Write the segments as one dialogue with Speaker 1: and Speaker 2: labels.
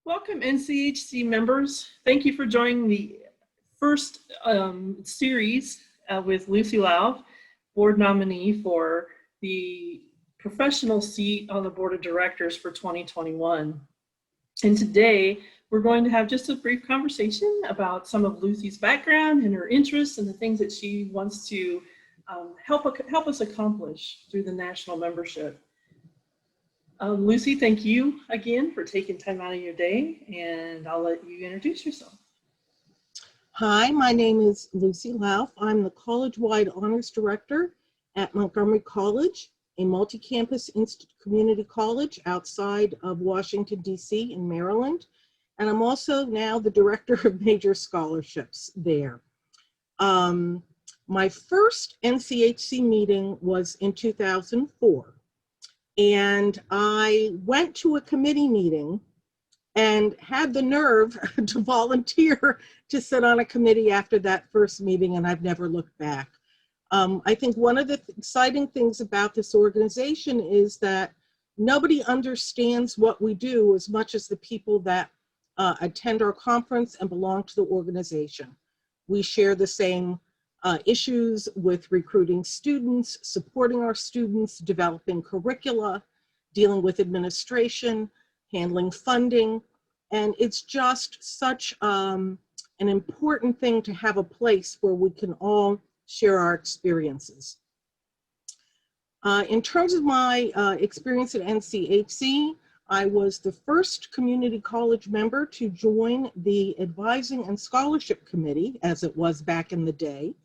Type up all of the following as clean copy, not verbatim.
Speaker 1: Welcome, NCHC members. Thank you for joining the first series with Lucy Laufe, board nominee for the professional seat on the board of directors for 2021. And today we're going to have just a brief conversation about some of Lucy's background and her interests and the things that she wants to help us accomplish through the national membership. Lucy, thank you again for taking time out of your day, and I'll let you introduce yourself.
Speaker 2: Hi, my name is Lucy Laufe. I'm the college-wide honors director at Montgomery College, a multi-campus community college outside of Washington, D.C. in Maryland. And I'm also now the director of major scholarships there. My first NCHC meeting was in 2004. And I went to a committee meeting and had the nerve to volunteer to sit on a committee after that first meeting, and I've never looked back. I think one of the exciting things about this organization is that nobody understands what we do as much as the people that attend our conference and belong to the organization. We share the same issues with recruiting students, supporting our students, developing curricula, dealing with administration, handling funding. And it's just such an important thing to have a place where we can all share our experiences. In terms of my experience at NCHC, I was the first community college member to join the Advising and Scholarship Committee, as it was back in the day.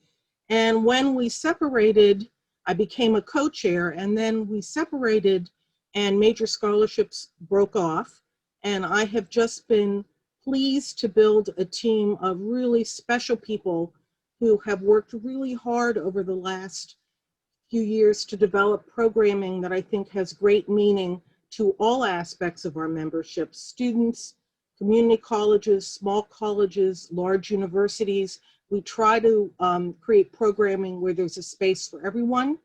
Speaker 2: And when we separated, I became a co-chair, and then we separated and major scholarships broke off. And I have just been pleased to build a team of really special people who have worked really hard over the last few years to develop programming that I think has great meaning to all aspects of our membership: students, community colleges, small colleges, large universities. We try to create programming where there's a space for everyone.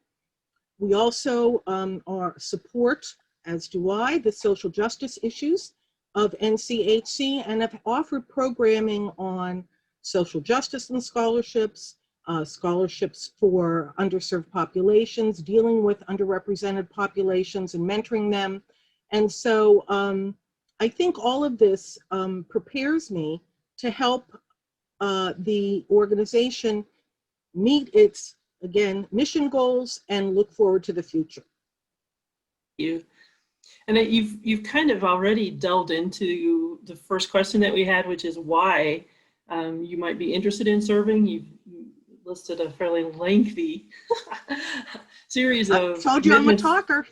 Speaker 2: We also support, as do I, the social justice issues of NCHC, and have offered programming on social justice and scholarships, scholarships for underserved populations, dealing with underrepresented populations and mentoring them. And so I think all of this prepares me to help the organization meet its, again, mission goals and look forward to the future.
Speaker 1: Thank you. And you've kind of already delved into the first question that we had, which is why you might be interested in serving. You've listed a fairly lengthy series of
Speaker 2: I told you I'm a talker.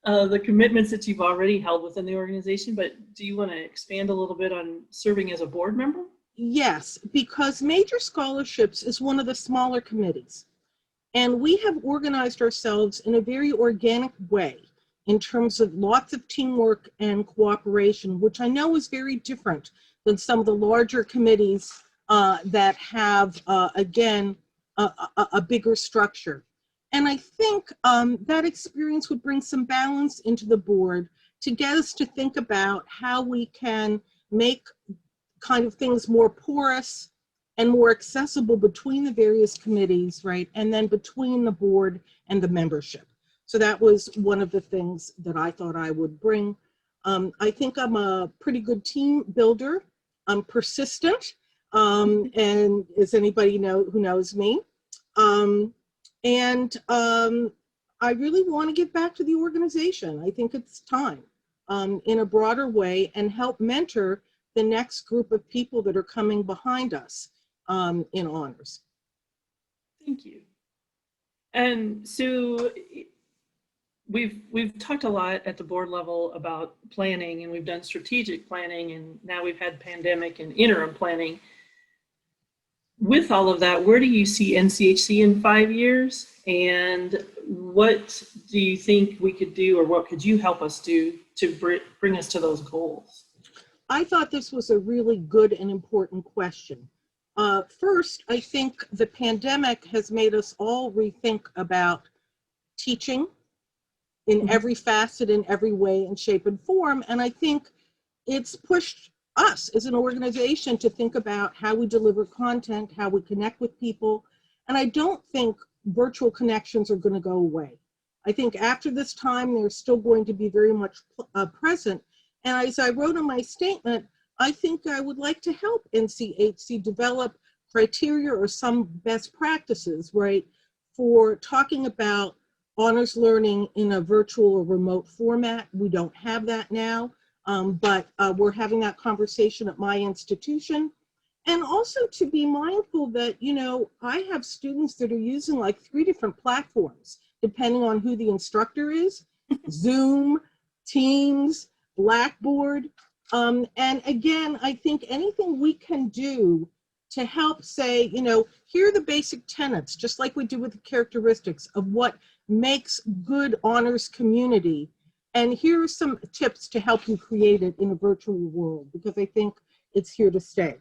Speaker 1: The commitments that you've already held within the organization, but do you want to expand a little bit on serving as a board member?
Speaker 2: Yes, because major scholarships is one of the smaller committees. And we have organized ourselves in a very organic way in terms of lots of teamwork and cooperation, which I know is very different than some of the larger committees that have, again, a bigger structure. And I think that experience would bring some balance into the board to get us to think about how we can make kind of things more porous and more accessible between the various committees, right? And then between the board and the membership. So that was one of the things that I thought I would bring. I think I'm a pretty good team builder. I'm persistent, and as anybody who knows me. And I really want to give back to the organization. I think it's time in a broader way and help mentor the next group of people that are coming behind us in honors.
Speaker 1: Thank you. And so we've talked a lot at the board level about planning, and we've done strategic planning, and now we've had pandemic and interim planning. With all of that, where do you see NCHC in 5 years? And what do you think we could do, or what could you help us do to bring us to those goals?
Speaker 2: I thought this was a really good and important question. First, I think the pandemic has made us all rethink about teaching in every facet, in every way and shape and form. And I think it's pushed us as an organization to think about how we deliver content, how we connect with people. And I don't think virtual connections are going to go away. I think after this time, they're still going to be very much present. And as I wrote in my statement, I think I would like to help NCHC develop criteria or some best practices, right, for talking about honors learning in a virtual or remote format. We don't have that now. But we're having that conversation at my institution. And also to be mindful that, you know, I have students that are using like 3 different platforms, depending on who the instructor is, Zoom, Teams, Blackboard. And again, I think anything we can do to help say, you know, here are the basic tenets, just like we do with the characteristics of what makes good honors community. And here are some tips to help you create it in a virtual world, because I think it's here to stay.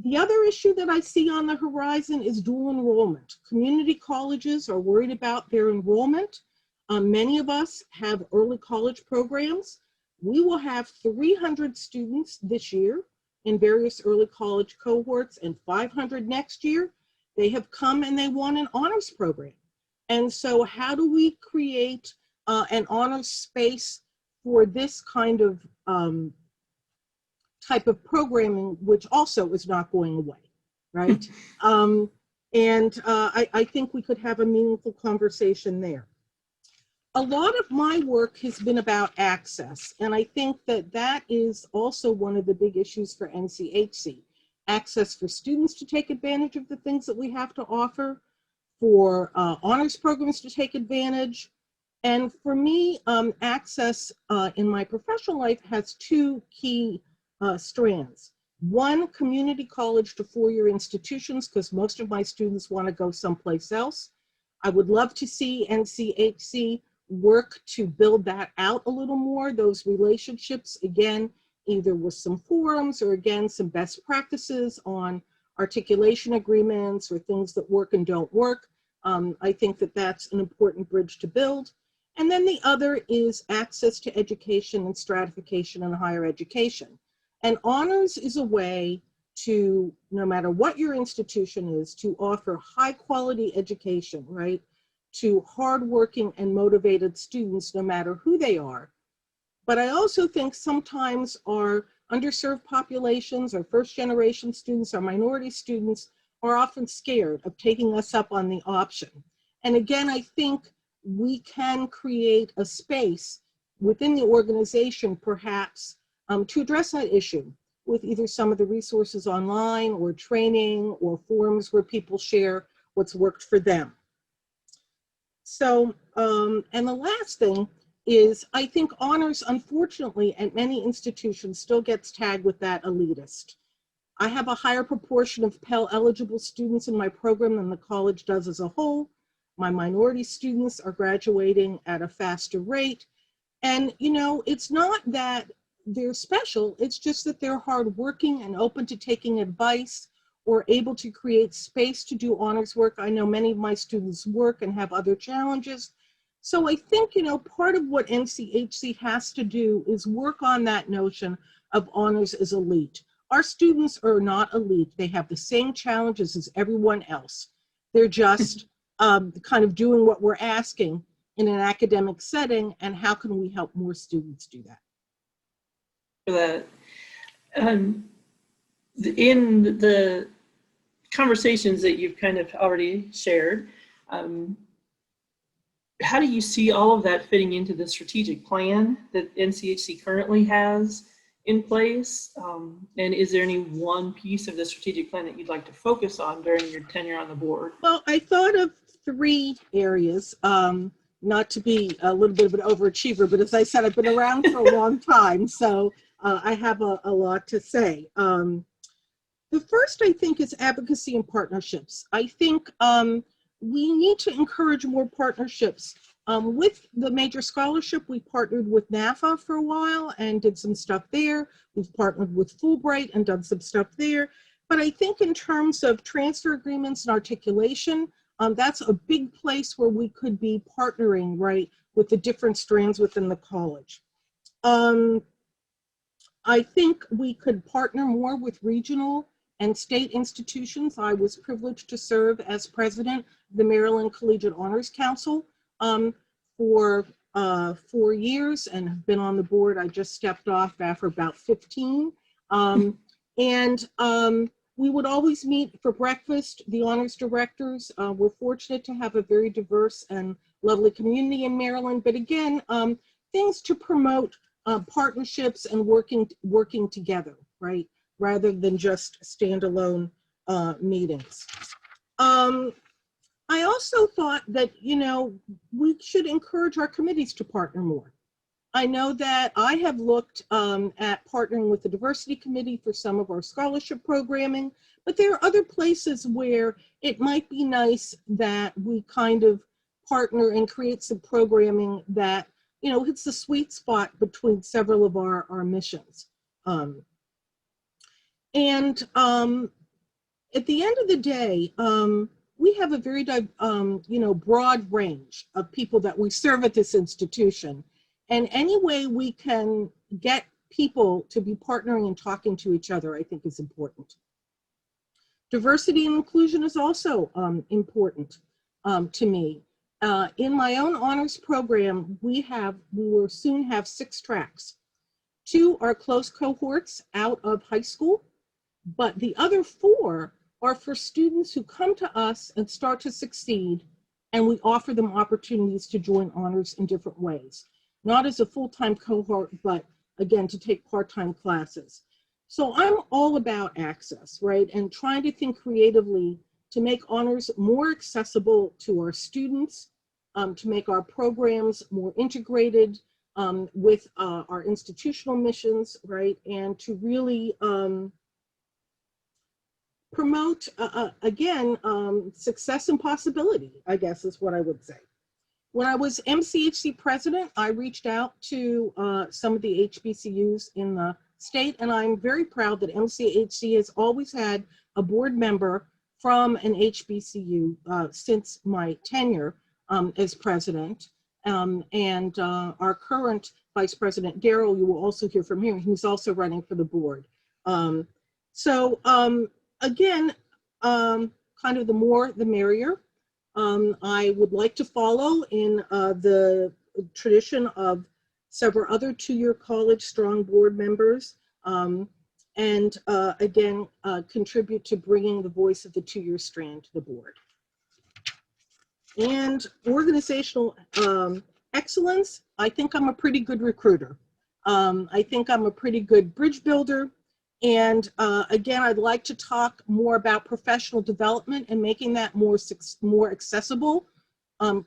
Speaker 2: The other issue that I see on the horizon is dual enrollment. Community colleges are worried about their enrollment. Many of us have early college programs. We will have 300 students this year in various early college cohorts and 500 next year. They have come and they want an honors program. And so how do we create an honors space for this kind of type of programming, which also is not going away, right? I think we could have a meaningful conversation there. A lot of my work has been about access, and I think that that is also one of the big issues for NCHC. Access for students to take advantage of the things that we have to offer, for honors programs to take advantage. And for me, access in my professional life has 2 key strands. One, community college to 4-year institutions, because most of my students want to go someplace else. I would love to see NCHC work to build that out a little more, those relationships, again, either with some forums or again, some best practices on articulation agreements or things that work and don't work. I think that that's an important bridge to build. And then the other is access to education and stratification in higher education. And honors is a way to, no matter what your institution is, to offer high quality education, right, to hardworking and motivated students, no matter who they are. But I also think sometimes our underserved populations, our first generation students, our minority students are often scared of taking us up on the option. And again, I think we can create a space within the organization, perhaps, to address that issue with either some of the resources online or training or forums where people share what's worked for them. So, and the last thing is, I think honors, unfortunately, at many institutions still gets tagged with that elitist. I have a higher proportion of Pell eligible students in my program than the college does as a whole. My minority students are graduating at a faster rate. And, you know, it's not that they're special, it's just that they're hardworking and open to taking advice or able to create space to do honors work. I know many of my students work and have other challenges. So I think, you know, part of what NCHC has to do is work on that notion of honors as elite. Our students are not elite. They have the same challenges as everyone else. They're just kind of doing what we're asking in an academic setting, and how can we help more students do that?
Speaker 1: For that. In the conversations that you've kind of already shared, how do you see all of that fitting into the strategic plan that NCHC currently has in place? And is there any one piece of the strategic plan that you'd like to focus on during your tenure on the board?
Speaker 2: Well, I thought of 3 areas, not to be a little bit of an overachiever, but as I said, I've been around for a long time, so I have a lot to say. The first, I think, is advocacy and partnerships. I think we need to encourage more partnerships. With the major scholarship, we partnered with NAFA for a while and did some stuff there. We've partnered with Fulbright and done some stuff there. But I think in terms of transfer agreements and articulation, that's a big place where we could be partnering, right, with the different strands within the college. I think we could partner more with regional and state institutions. I was privileged to serve as president of the Maryland Collegiate Honors Council for 4 years and have been on the board. I just stepped off after about 15. And we would always meet for breakfast, the honors directors. We're fortunate to have a very diverse and lovely community in Maryland, but again, things to promote partnerships and working together, right? Rather than just standalone meetings. I also thought that, you know, we should encourage our committees to partner more. I know that I have looked at partnering with the diversity committee for some of our scholarship programming, but there are other places where it might be nice that we kind of partner and create some programming that, you know, hits the sweet spot between several of our missions. At the end of the day, we have a very broad range of people that we serve at this institution. And any way we can get people to be partnering and talking to each other, I think is important. Diversity and inclusion is also important to me. In my own honors program, we will soon have 6 tracks. 2 are close cohorts out of high school, but the other 4 are for students who come to us and start to succeed, and we offer them opportunities to join honors in different ways. Not as a full-time cohort, but again, to take part-time classes. So I'm all about access, right? And trying to think creatively to make honors more accessible to our students, to make our programs more integrated with our institutional missions, right? And to really promote, again, success and possibility, I guess is what I would say. When I was NCHC president, I reached out to some of the HBCUs in the state, and I'm very proud that NCHC has always had a board member from an HBCU since my tenure as president. And our current vice president, Daryl, you will also hear from him. He's also running for the board. Again, kind of the more, the merrier. I would like to follow in the tradition of several other two-year college strong board members and again, contribute to bringing the voice of the two-year strand to the board. And organizational excellence, I think I'm a pretty good recruiter. I think I'm a pretty good bridge builder. And again, I'd like to talk more about professional development and making that more accessible,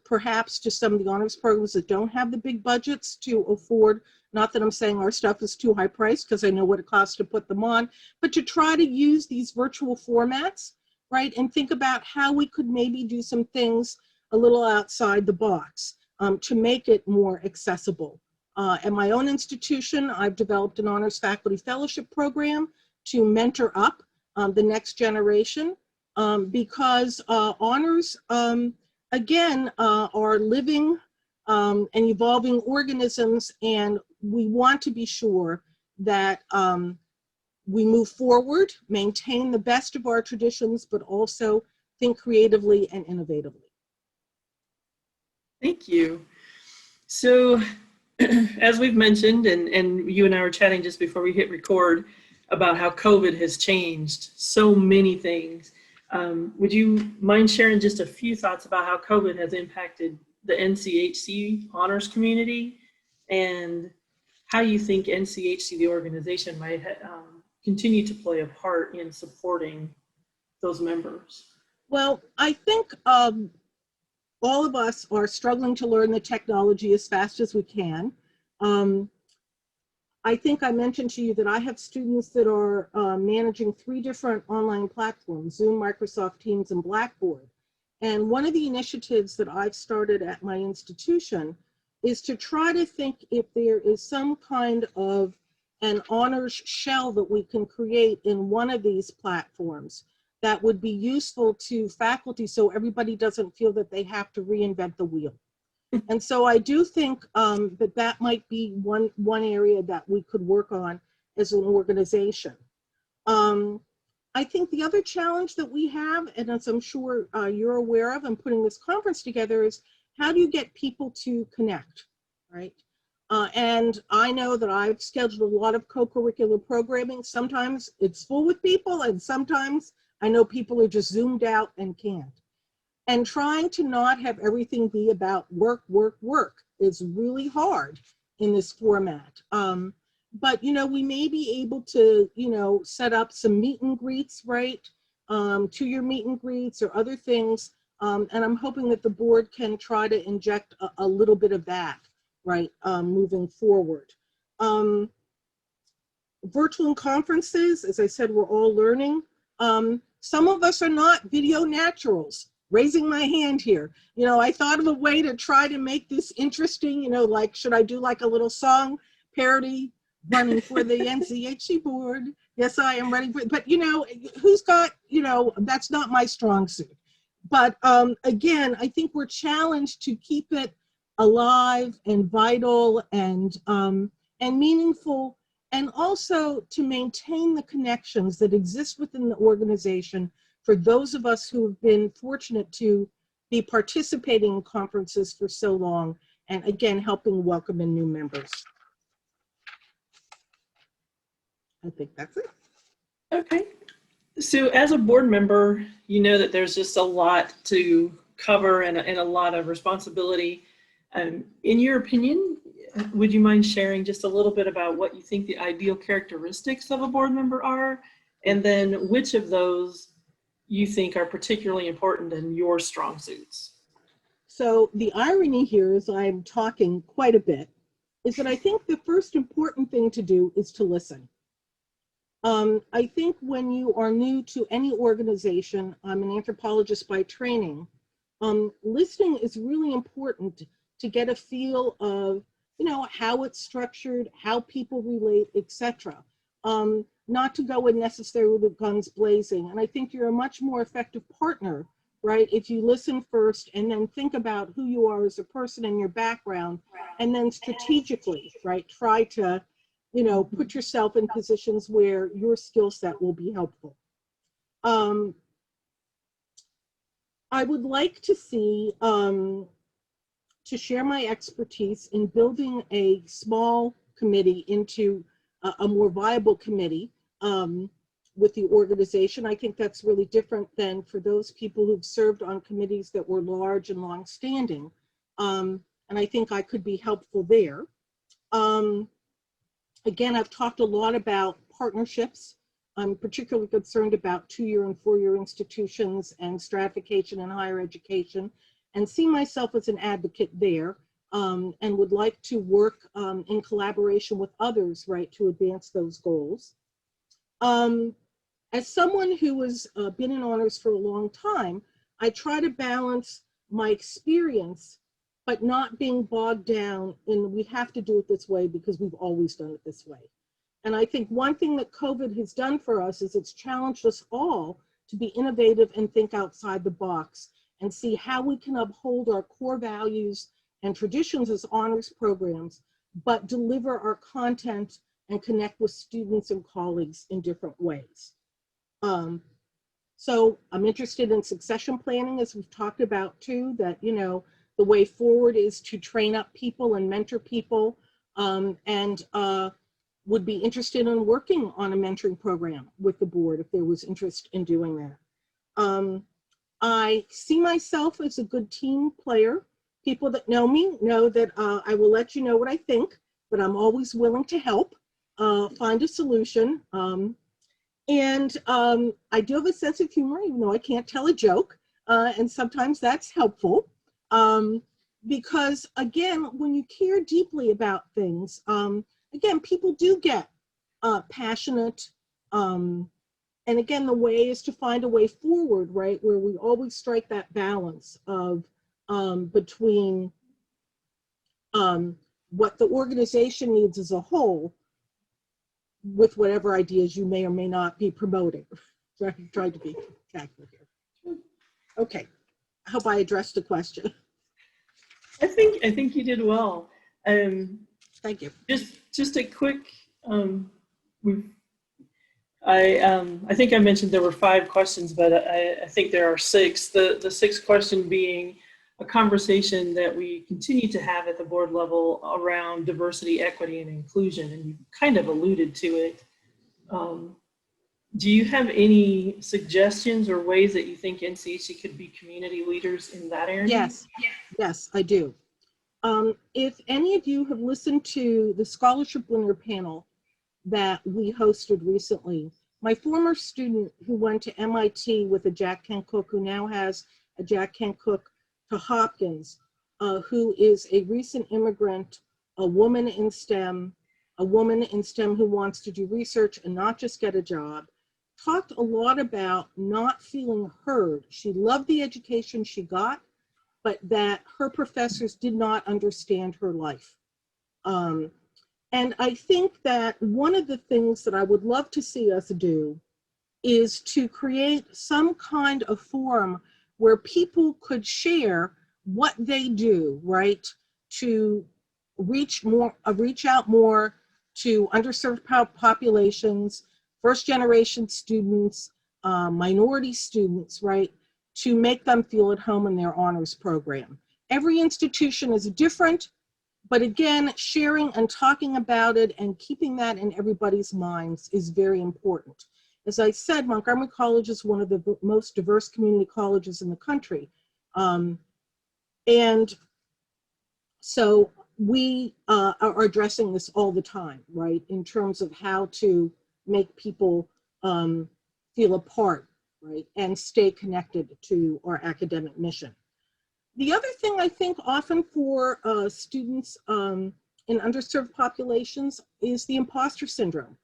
Speaker 2: perhaps to some of the honors programs that don't have the big budgets to afford. Not that I'm saying our stuff is too high priced, because I know what it costs to put them on, but to try to use these virtual formats, right? And think about how we could maybe do some things a little outside the box to make it more accessible. At my own institution, I've developed an honors faculty fellowship program to mentor up the next generation because honors, again, are living and evolving organisms, and we want to be sure that we move forward, maintain the best of our traditions, but also think creatively and innovatively.
Speaker 1: Thank you. So, as we've mentioned, and you and I were chatting just before we hit record about how COVID has changed so many things. Would you mind sharing just a few thoughts about how COVID has impacted the NCHC honors community and how you think NCHC, the organization, might continue to play a part in supporting those members?
Speaker 2: Well, I think all of us are struggling to learn the technology as fast as we can. I think I mentioned to you that I have students that are managing 3 different online platforms, Zoom, Microsoft Teams, and Blackboard. And one of the initiatives that I've started at my institution is to try to think if there is some kind of an honors shell that we can create in one of these platforms that would be useful to faculty so everybody doesn't feel that they have to reinvent the wheel. And so I do think that that might be one area that we could work on. as an organization. I think the other challenge that we have, and as I'm sure you're aware of in putting this conference together, is how do you get people to connect, right? And I know that I've scheduled a lot of co-curricular programming. Sometimes it's full with people, and sometimes I know people are just zoomed out and can't. And trying to not have everything be about work, work, work is really hard in this format. But, you know, we may be able to, you know, set up some meet and greets, right? 2-year meet and greets or other things. And I'm hoping that the board can try to inject a little bit of that, right, moving forward. Virtual conferences, as I said, we're all learning. Some of us are not video naturals. Raising my hand here. You know, I thought of a way to try to make this interesting, you know, like, should I do like a little song parody? Running for the NCHC board. Yes, I am running for, but you know, who's got, you know, that's not my strong suit. But again, I think we're challenged to keep it alive and vital and meaningful, and also to maintain the connections that exist within the organization for those of us who have been fortunate to be participating in conferences for so long, and again, helping welcome in new members. I think that's it.
Speaker 1: Okay. So as a board member, you know that there's just a lot to cover and a lot of responsibility. In your opinion, would you mind sharing just a little bit about what you think the ideal characteristics of a board member are? And then which of those you think are particularly important in your strong suits?
Speaker 2: So the irony here is I'm talking quite a bit, is that I think the first important thing to do is to listen. I think when you are new to any organization, I'm an anthropologist by training, listening is really important to get a feel of, you know, how it's structured, how people relate, etc. Not to go in necessarily with guns blazing. And I think you're a much more effective partner, right, if you listen first and then think about who you are as a person and your background, and then strategically, right, try to, you know, put yourself in positions where your skill set will be helpful. I would like to see, to share my expertise in building a small committee into a more viable committee with the organization. I think that's really different than for those people who've served on committees that were large and long-standing. And I think I could be helpful there. Again, I've talked a lot about partnerships. I'm particularly concerned about 2-year and 4-year institutions and stratification in higher education, and see myself as an advocate there, and would like to work in collaboration with others, right, to advance those goals. As someone who has been in honors for a long time, I try to balance my experience but not being bogged down in we have to do it this way because we've always done it this way. And I think one thing that COVID has done for us is it's challenged us all to be innovative and think outside the box and see how we can uphold our core values and traditions as honors programs, but deliver our content and connect with students and colleagues in different ways. So I'm interested in succession planning, as we've talked about too, that, you know, the way forward is to train up people and mentor people, and would be interested in working on a mentoring program with the board if there was interest in doing that. I see myself as a good team player. People that know me know that I will let you know what I think, but I'm always willing to help find a solution. And I do have a sense of humor, even though I can't tell a joke, and sometimes that's helpful. Because again, when you care deeply about things, again, people do get passionate. And again, the way is to find a way forward, right? Where we always strike that balance of between what the organization needs as a whole with whatever ideas you may or may not be promoting. So I tried to be tactful here. Okay, I hope I addressed the question.
Speaker 1: I think you did well.
Speaker 2: Thank you.
Speaker 1: Just a quick I think I mentioned there were 5 questions, but I think there are 6. The sixth question being a conversation that we continue to have at the board level around diversity, equity, and inclusion, and you kind of alluded to it. Do you have any suggestions or ways that you think NCHC could be community leaders in that area?
Speaker 2: Yes, I do. If any of you have listened to the scholarship winner panel that we hosted recently, my former student who went to MIT with a Jack Kent Cooke, who now has a Jack Kent Cooke to Hopkins, who is a recent immigrant, a woman in STEM who wants to do research and not just get a job, talked a lot about not feeling heard. She loved the education she got, but that her professors did not understand her life. And I think that one of the things that I would love to see us do is to create some kind of forum where people could share what they do, right, to reach out more to underserved populations, first-generation students, minority students, right, to make them feel at home in their honors program. Every institution is different, but again, sharing and talking about it and keeping that in everybody's minds is very important. As I said, Montgomery College is one of the most diverse community colleges in the country. And so we are addressing this all the time, right, in terms of how to make people feel a part, right, and stay connected to our academic mission. The other thing I think often for students in underserved populations is the imposter syndrome,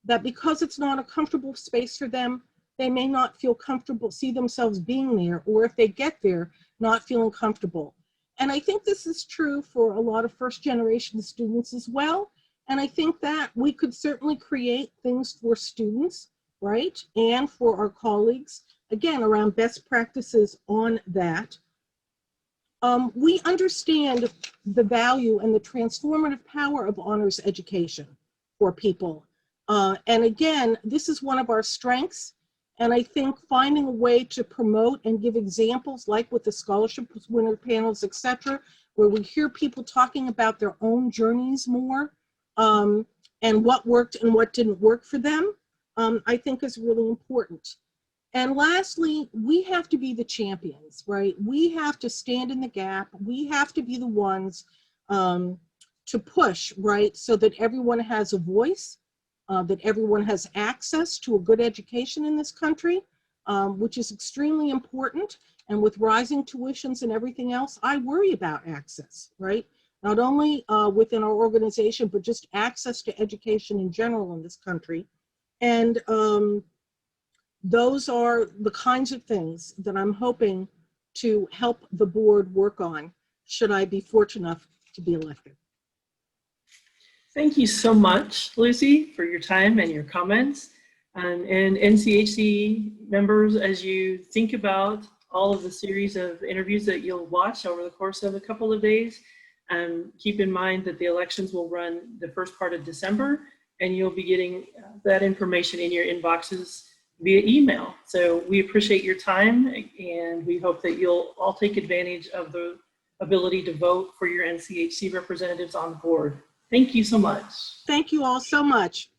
Speaker 2: that because it's not a comfortable space for them, they may not feel comfortable, see themselves being there, or if they get there, not feeling comfortable. And I think this is true for a lot of first-generation students as well. And I think that we could certainly create things for students, right, and for our colleagues, again, around best practices on that. We understand the value and the transformative power of honors education for people. And again, this is one of our strengths. And I think finding a way to promote and give examples, like with the scholarship winner panels, et cetera, where we hear people talking about their own journeys more, and what worked and what didn't work for them, I think is really important. And lastly, we have to be the champions, right? We have to stand in the gap. We have to be the ones to push, right? So that everyone has a voice, that everyone has access to a good education in this country, which is extremely important. And with rising tuitions and everything else, I worry about access, right? Not only within our organization, but just access to education in general in this country. And those are the kinds of things that I'm hoping to help the board work on, should I be fortunate enough to be elected.
Speaker 1: Thank you so much, Lucy, for your time and your comments. And NCHC members, as you think about all of the series of interviews that you'll watch over the course of a couple of days, keep in mind that the elections will run the first part of December, and you'll be getting that information in your inboxes via email. So we appreciate your time, and we hope that you'll all take advantage of the ability to vote for your NCHC representatives on the board. Thank you so much.
Speaker 2: Thank you all so much.